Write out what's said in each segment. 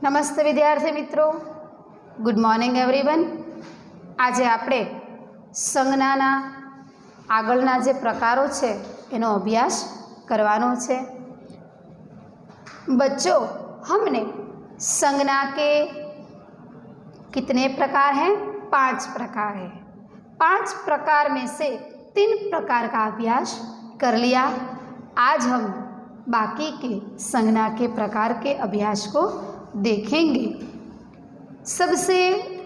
નમસ્તે વિદ્યાર્થી મિત્રો, ગુડ મોર્નિંગ એવરીવન। આજે આપણે સંજ્ઞાના આગળના જે પ્રકારો છે એનો અભ્યાસ કરવાનો છે। बच्चों, हमने संज्ञा के कितने प्रकार हैं? 5 प्रकार हैं। 5 प्रकार में से 3 प्रकार का अभ्यास कर लिया। आज हम बाकी के संज्ञा के प्रकार के अभ्यास को देखेंगे। सबसे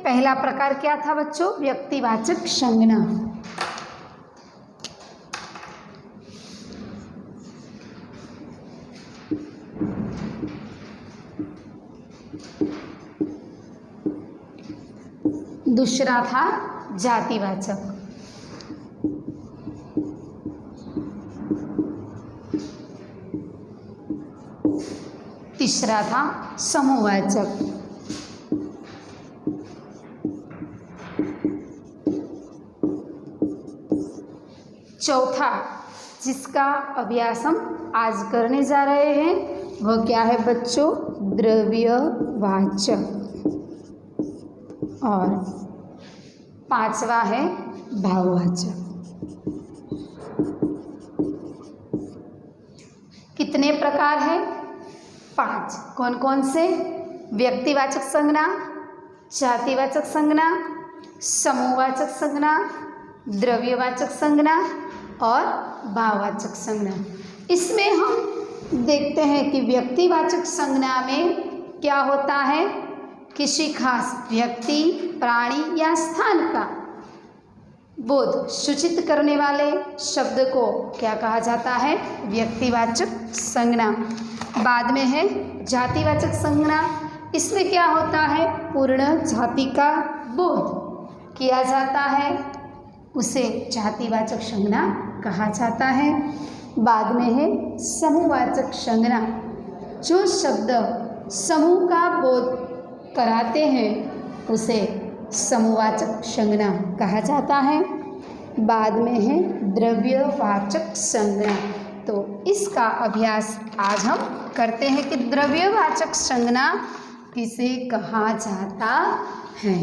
पहला प्रकार क्या था बच्चों? व्यक्तिवाचक संज्ञा। दूसरा था जातिवाचक। तीसरा था समूहवाचक। चौथा जिसका अभ्यास हम आज करने जा रहे हैं वह क्या है बच्चों? द्रव्यवाचक। और 5वां है भाववाचक। कितने प्रकार है? 5। कौन कौन से? व्यक्तिवाचक संज्ञा, जातिवाचक संज्ञा, समूहवाचक संज्ञा, द्रव्यवाचक संज्ञा और भाववाचक संज्ञा। इसमें हम देखते हैं कि व्यक्तिवाचक संज्ञा में क्या होता है? किसी खास व्यक्ति, प्राणी या स्थान का बोध सूचित करने वाले शब्द को क्या कहा जाता है? व्यक्तिवाचक संज्ञा। बाद में है जातिवाचक संज्ञा। इसमें क्या होता है? पूर्ण जाति का बोध किया जाता है, उसे जातिवाचक संज्ञा कहा जाता है। बाद में है समूहवाचक संज्ञा। जो शब्द समूह का बोध कराते हैं उसे समूहवाचक संज्ञा कहा जाता है। बाद में है द्रव्यवाचक संज्ञा। तो इसका अभ्यास आज हम करते हैं कि द्रव्यवाचक संज्ञा किसे कहा जाता है।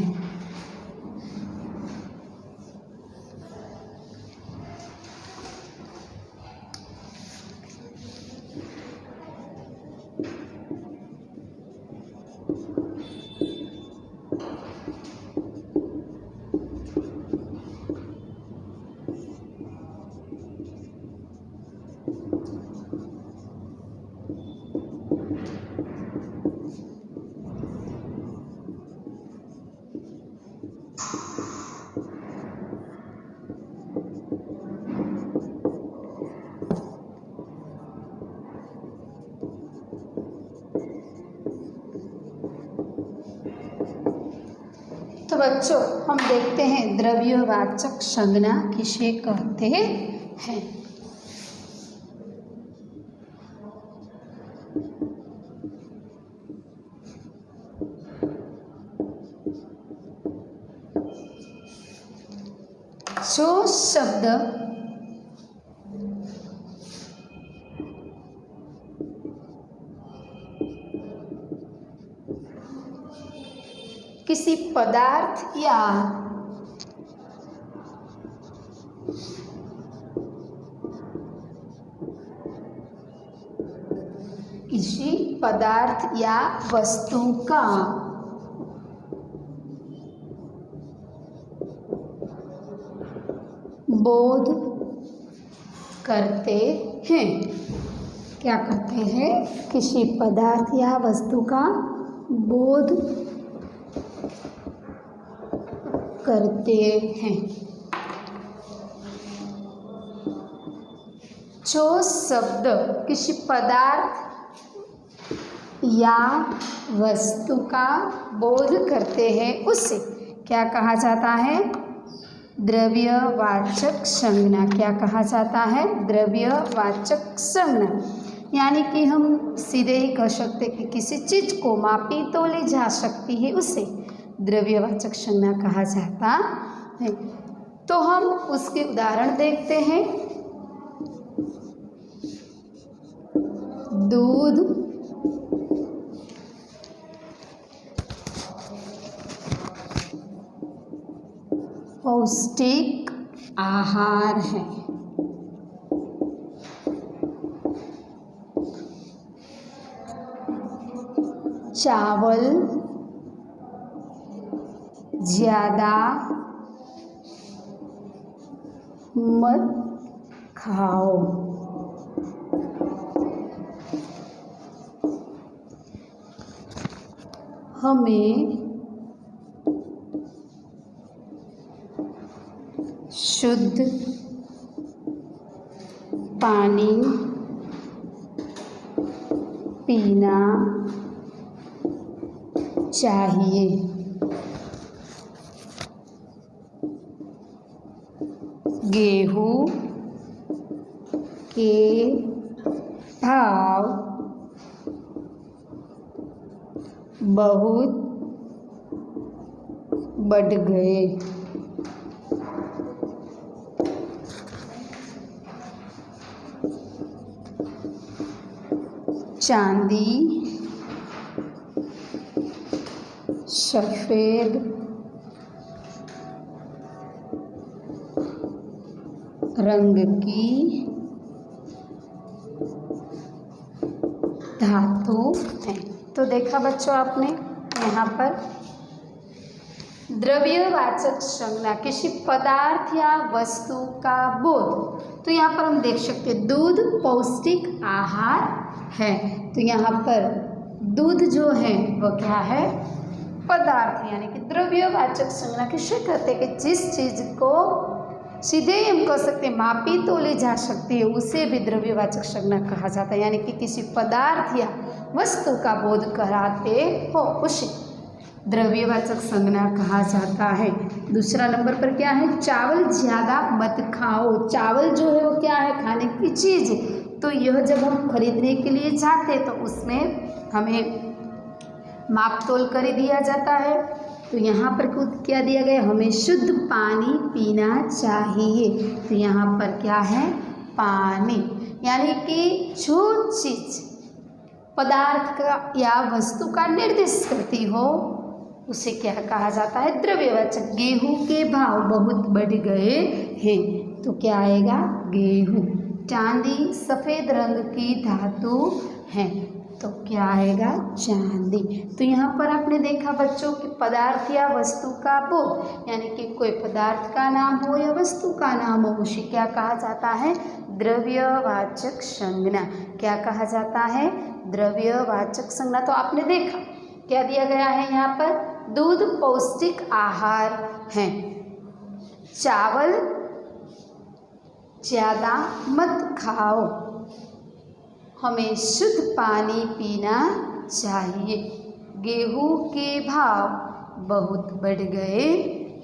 तो बच्चों, हम देखते हैं द्रव्यवाचक संज्ञा किसे कहते हैं। जो शब्द किसी पदार्थ या किसी पदार्थ या वस्तु का बोध करते हैं। क्या करते हैं? किसी पदार्थ या वस्तु का बोध करते हैं। जो शब्द किसी पदार्थ या वस्तु का बोध करते हैं उसे क्या कहा जाता है? द्रव्यवाचक संज्ञा। क्या कहा जाता है? द्रव्यवाचक संज्ञा। यानी कि हम सीधे ही कह सकते कि किसी चीज को मापी तोली जा सकती है उसे द्रव्यवाचक संज्ञा कहा जाता है। तो हम उसके उदाहरण देखते हैं। दूध, पौष्टिक आहार है। चावल ज़्यादा मत खाओ। हमें शुद्ध पानी पीना चाहिए। गेहूं के भाव बहुत बढ़ गए। चांदी सफेद रंग की धातु है। तो देखा बच्चों आपने यहाँ पर द्रव्यवाचक संज्ञा किसी पदार्थ या वस्तु का बोध। तो यहाँ पर हम देख सकते हैं दूध पौष्टिक आहार है। तो यहाँ पर दूध जो है वो क्या है, पदार्थ, यानी कि द्रव्यवाचक संज्ञा किसे कहते हैं कि जिस चीज को सीधे हम कह सकते हैं मापी तोली जा सकती है उसे भी द्रव्यवाचक संज्ञा कहा जाता है। यानी कि किसी पदार्थ या वस्तु का बोध कराते हो उसे द्रव्यवाचक संज्ञा कहा जाता है। दूसरा नंबर पर क्या है, चावल ज़्यादा मत खाओ। चावल जो है वो क्या है, खाने की चीज़। तो यह जब हम खरीदने के लिए जाते तो उसमें हमें माप तोल कर दिया जाता है। तो यहाँ पर क्या दिया गया, हमें शुद्ध पानी पीना चाहिए। तो यहाँ पर क्या है, पानी, यानी कि जो चीज़ पदार्थ का या वस्तु का निर्देश करती हो उसे क्या कहा जाता है, द्रव्यवाचक। गेहूं के भाव बहुत बढ़ गए हैं तो क्या आएगा, गेहूं। चांदी सफ़ेद रंग की धातु है तो क्या आएगा, चांदी। तो यहाँ पर आपने देखा बच्चों कि पदार्थ या वस्तु का बोध, यानी कि कोई पदार्थ का नाम हो या वस्तु का नाम हो उसे क्या कहा जाता है, द्रव्यवाचक संज्ञा। क्या कहा जाता है, द्रव्यवाचक संज्ञा। तो आपने देखा क्या दिया गया है यहाँ पर, दूध पौष्टिक आहार है, चावल ज़्यादा मत खाओ, हमें शुद्ध पानी पीना चाहिए, गेहूं के भाव बहुत बढ़ गए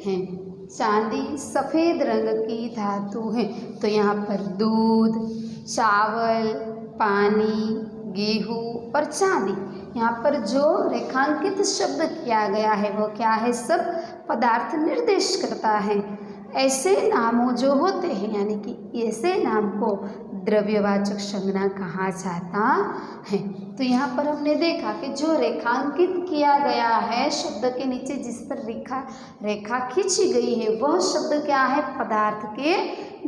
हैं, चांदी सफ़ेद रंग की धातु है। तो यहाँ पर दूध, चावल, पानी, गेहूं और चांदी, यहाँ पर जो रेखांकित शब्द किया गया है वो क्या है, सब पदार्थ निर्देश करता है। ऐसे नामों जो होते हैं, यानी कि ऐसे नाम को द्रव्यवाचक संज्ञा कहा जाता है। तो यहाँ पर हमने देखा कि जो रेखांकित किया गया है शब्द के नीचे जिस पर रेखा खींची गई है वह शब्द क्या है, पदार्थ के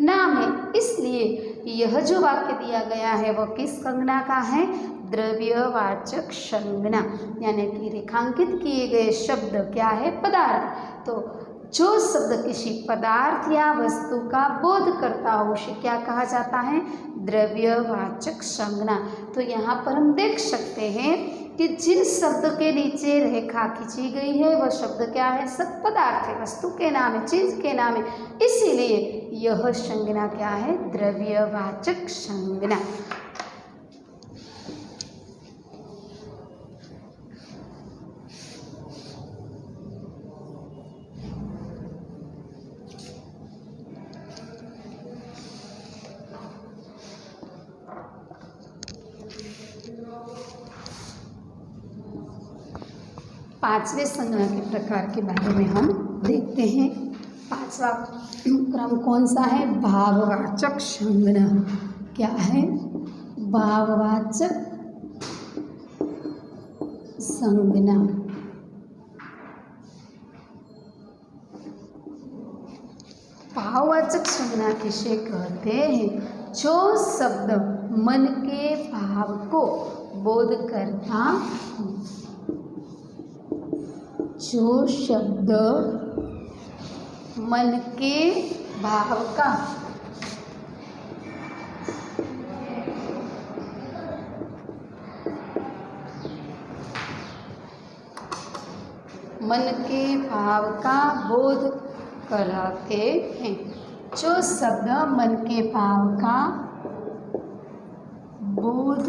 नाम है। इसलिए यह जो वाक्य दिया गया है वह किस संज्ञा का है, द्रव्यवाचक संज्ञा, यानी कि रेखांकित किए गए शब्द क्या है, पदार्थ। तो जो शब्द किसी पदार्थ या वस्तु का बोध करता हो उसे क्या कहा जाता है, द्रव्यवाचक संज्ञा। तो यहाँ पर हम देख सकते हैं कि जिन शब्द के नीचे रेखा खींची गई है वह शब्द क्या है, सब पदार्थ है, वस्तु के नाम है, चीज के नाम है, इसीलिए यह संज्ञा क्या है, द्रव्यवाचक संज्ञा। पांचवें संज्ञा के प्रकार के बारे में हम देखते हैं। पांचवा क्रम कौन सा है, भाववाचक संज्ञा। क्या है, भाववाचक संज्ञा। भाववाचक संज्ञा किसे कहते हैं? जो शब्द मन के भाव को बोध करता हो। जो शब्द मन के भाव का बोध कराते हैं। जो शब्द मन के भाव का बोध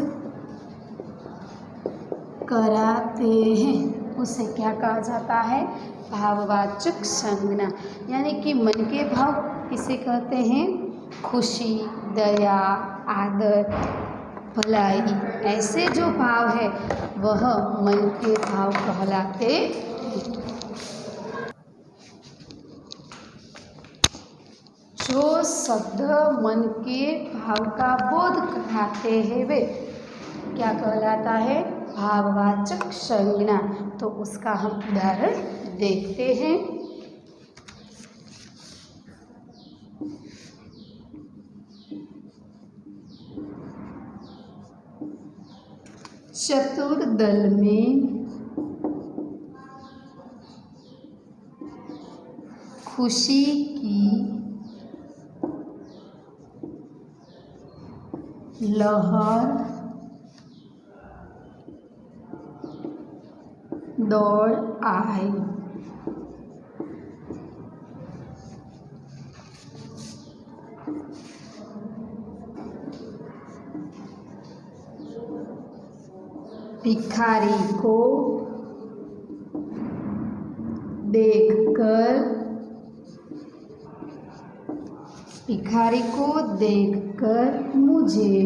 कराते हैं उसे क्या कहा जाता है? भाववाचक संज्ञा। यानी कि मन के भाव किसे कहते हैं? खुशी, दया, आदर, भलाई, ऐसे जो भाव है वह मन के भाव कहलाते हैं। जो शब्द मन के भाव का बोध कराते हैं वे क्या कहलाता है? भाववाचक संज्ञा। तो उसका हम उदाहरण देखते हैं। चतुर दल में खुशी की लहर दौड़ आई। भिखारी को देखकर मुझे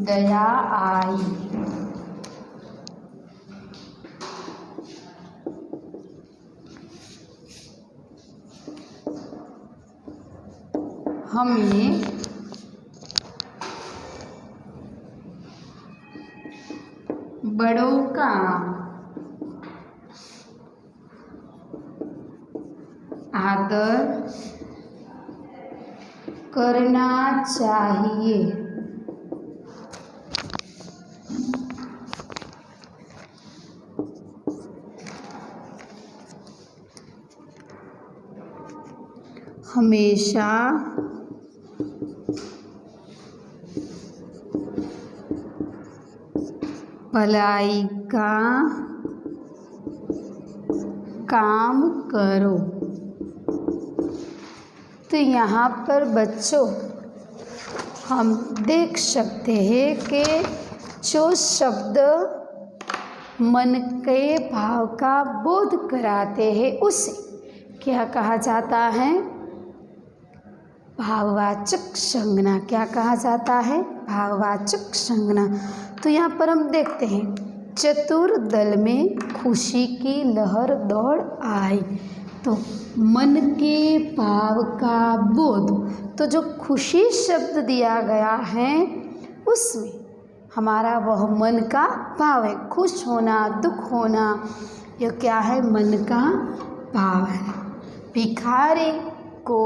दया आई। हमें बड़ों का आदर करना चाहिए। हमेशा भलाई का काम करो। तो यहाँ पर बच्चों हम देख सकते हैं कि जो शब्द मन के भाव का बोध कराते हैं उसे क्या कहा जाता है? भाववाचक संज्ञा। क्या कहा जाता है? भाववाचक संज्ञा। तो यहाँ पर हम देखते हैं चतुर दल में खुशी की लहर दौड़ आई। तो मन के भाव का बोध, तो जो खुशी शब्द दिया गया है उसमें हमारा वह मन का भाव है। खुश होना, दुख होना, यह क्या है? मन का भाव है। भिखारी को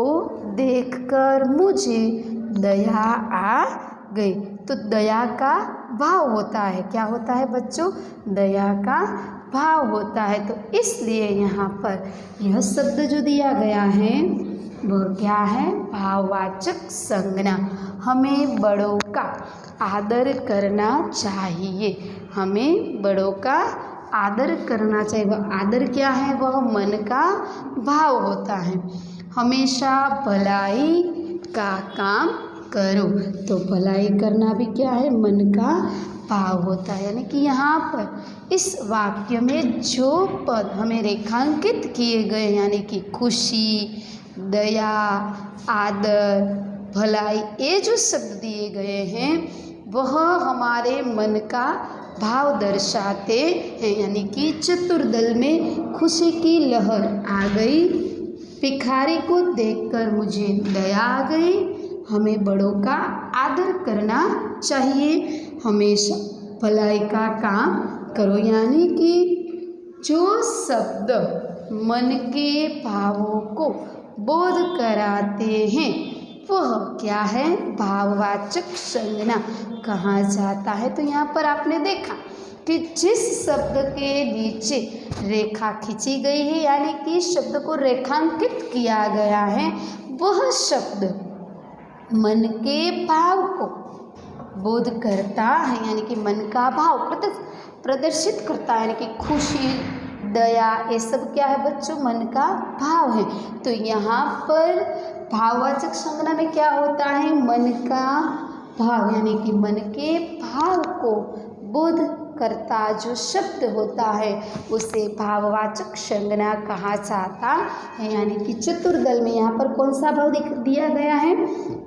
देखकर मुझे दया आ गई। तो दया का भाव होता है। क्या होता है बच्चों? दया का भाव होता है। तो इसलिए यहाँ पर यह शब्द जो दिया गया है वह क्या है? भाववाचक संज्ञा। हमें बड़ों का आदर करना चाहिए। हमें बड़ों का आदर करना चाहिए। वह आदर क्या है? वह मन का भाव होता है। हमेशा भलाई का काम करो। तो भलाई करना भी क्या है? मन का भाव होता है। यानी कि यहाँ पर इस वाक्य में जो पद हमें रेखांकित किए गए यानी कि खुशी, दया, आदर, भलाई, ये जो शब्द दिए गए हैं वह हमारे मन का भाव दर्शाते हैं। यानी कि चतुर्दल में खुशी की लहर आ गई। भिखारी को देखकर मुझे दया आ गई। हमें बड़ों का आदर करना चाहिए। हमेशा भलाई का काम करो। यानी कि जो शब्द मन के भावों को बोध कराते हैं वह क्या है, भाववाचक संज्ञा कहा जाता है। तो यहाँ पर आपने देखा कि जिस शब्द के नीचे रेखा खींची गई है यानी कि शब्द को रेखांकित किया गया है वह शब्द मन के भाव को बोध करता है यानी कि मन का भाव प्रदर्शित करता है, यानी कि खुशी, दया, ये सब क्या है बच्चों, मन का भाव है। तो यहाँ पर भाववाचक संज्ञा में क्या होता है, मन का भाव यानी कि मन के भाव को बोध करता जो शब्द होता है उसे भाववाचक संज्ञा कहा जाता है। यानी कि चतुर्दल में यहाँ पर कौन सा भाव दिया गया है,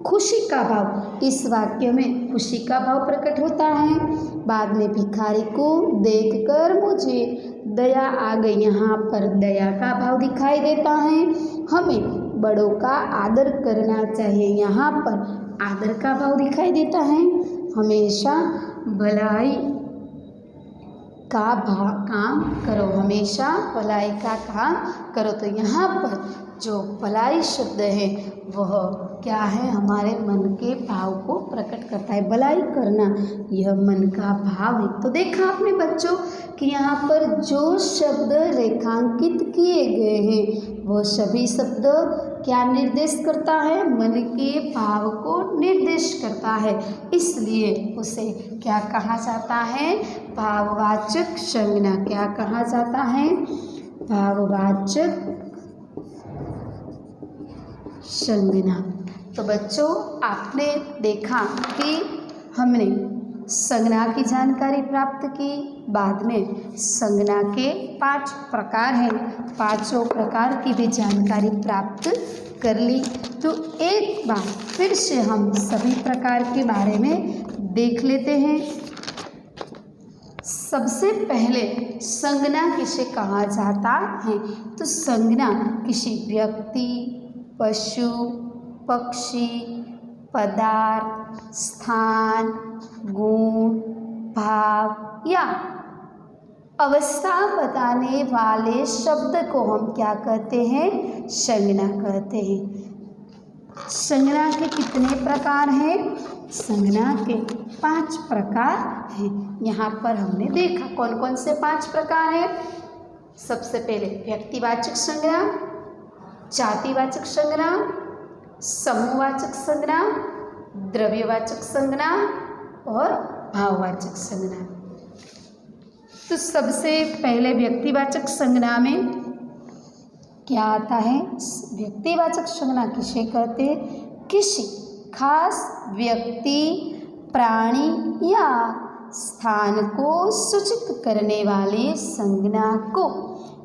खुशी का भाव। इस वाक्य में खुशी का भाव प्रकट होता है। बाद में भिखारी को देखकर मुझे दया आ गई, यहाँ पर दया का भाव दिखाई देता है। हमें बड़ों का आदर करना चाहिए, यहाँ पर आदर का भाव दिखाई देता है। हमेशा भलाई का काम करो, हमेशा भलाई का काम करो। तो यहाँ पर जो भलाई शब्द है वह क्या है, हमारे मन के भाव को प्रकट करता है। भलाई करना यह मन का भाव है। तो देखा आपने बच्चों कि यहाँ पर जो शब्द रेखांकित किए गए हैं वो सभी शब्द क्या निर्देश करता है, मन के भाव को निर्देश करता है, इसलिए उसे क्या कहा जाता है, भाववाचक संज्ञा। क्या कहा जाता है, भाववाचक संज्ञा। तो बच्चों आपने देखा कि हमने संज्ञा की जानकारी प्राप्त की, बाद में संज्ञा के 5 प्रकार हैं, 5 प्रकार की भी जानकारी प्राप्त कर ली। तो एक बार फिर से हम सभी प्रकार के बारे में देख लेते हैं। सबसे पहले संज्ञा किसे कहा जाता है, तो संज्ञा किसी व्यक्ति, पशु, पक्षी, पदार्थ, स्थान, गुण, भाव या अवस्था बताने वाले शब्द को हम क्या कहते हैं, संज्ञा कहते हैं। संज्ञा के कितने प्रकार हैं, संज्ञा के 5 प्रकार हैं। यहाँ पर हमने देखा कौन कौन से 5 प्रकार हैं। सबसे पहले व्यक्तिवाचक संज्ञा, जातिवाचक संज्ञा, समूहवाचक संज्ञा, द्रव्यवाचक संज्ञा और भाववाचक संज्ञा। तो सबसे पहले व्यक्तिवाचक संज्ञा में क्या आता है, व्यक्तिवाचक संज्ञा किसे कहते हैं, किसी खास व्यक्ति, प्राणी या स्थान को सूचित करने वाले संज्ञा को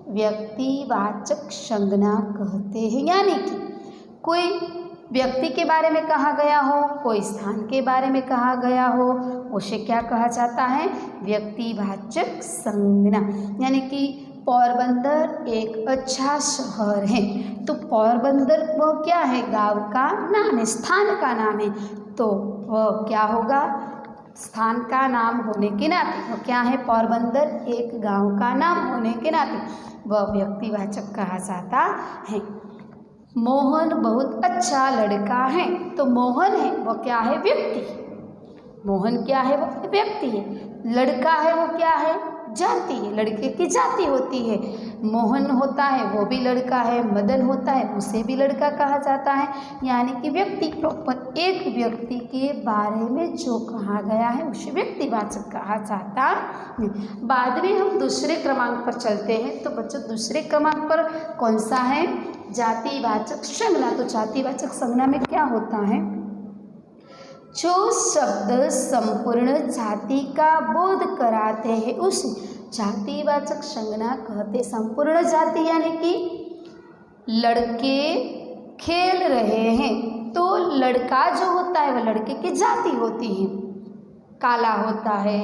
व्यक्तिवाचक संज्ञा कहते हैं। यानी कि कोई व्यक्ति के बारे में कहा गया हो, कोई स्थान के बारे में कहा गया हो, उसे क्या कहा जाता है, व्यक्तिवाचक संज्ञा। यानी कि पोरबंदर एक अच्छा शहर है, तो पोरबंदर वो क्या है, गांव का नाम है, स्थान का नाम है, तो वह क्या होगा, स्थान का नाम होने के नाते वो क्या है, पोरबंदर एक गांव का नाम होने के नाते वह व्यक्तिवाचक कहा जाता है। मोहन बहुत अच्छा लड़का है, तो मोहन है वो क्या है, व्यक्ति। मोहन क्या है, वो व्यक्ति है। लड़का है वो क्या है, जाति है, लड़के की जाति होती है। मोहन होता है वो भी लड़का है, मदन होता है उसे भी लड़का कहा जाता है। यानी कि व्यक्ति प्रॉपर एक व्यक्ति के बारे में जो कहा गया है उसे व्यक्तिवाचक कहा जाता है। बाद में हम दूसरे क्रमांक पर चलते हैं। तो बच्चों दूसरे क्रमांक पर कौन सा है, जातिवाचक संज्ञा। तो जातिवाचक संज्ञा में क्या होता है, जो शब्द संपूर्ण जाति का बोध कराते हैं उस जातिवाचक संज्ञा कहते। संपूर्ण जाति यानी कि लड़के खेल रहे हैं, तो लड़का जो होता है वह लड़के की जाति होती है। काला होता है,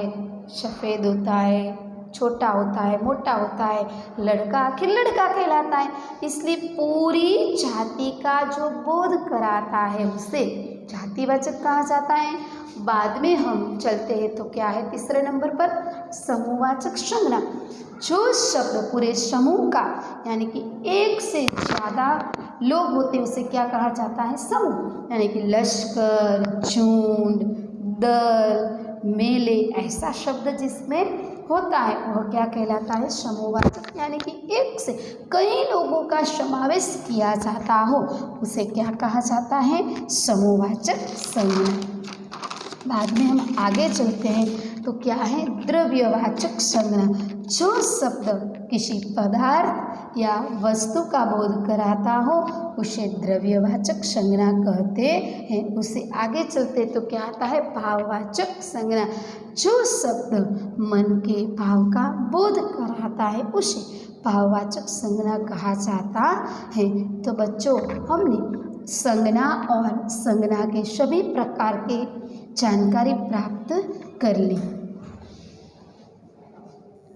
सफ़ेद होता है, छोटा होता है, मोटा होता है, लड़का आखिर लड़का कहलाता है। इसलिए पूरी जाति का जो बोध कराता है उसे जातिवाचक कहा जाता है। बाद में हम चलते हैं तो क्या है तीसरे नंबर पर समूहवाचक संज्ञा। जो शब्द पूरे समूह का यानी कि एक से ज़्यादा लोग होते हैं उसे क्या कहा जाता है समूह, यानी कि लश्कर, झुंड, दल, मेले, ऐसा शब्द जिसमें होता है वह क्या कहलाता है समूहवाचक, यानी कि एक से कई लोगों का समावेश किया जाता हो उसे क्या कहा जाता है समूहवाचक संज्ञा। बाद में हम आगे चलते हैं तो क्या है द्रव्यवाचक संज्ञा। जो शब्द किसी पदार्थ या वस्तु का बोध कराता हो उसे द्रव्यवाचक संज्ञा कहते हैं। उससे आगे चलते तो क्या आता है भाववाचक संज्ञा। जो शब्द मन के भाव का बोध कराता है उसे भाववाचक संज्ञा कहा जाता है। तो बच्चों हमने संज्ञा और संज्ञा के सभी प्रकार के जानकारी प्राप्त कर ली।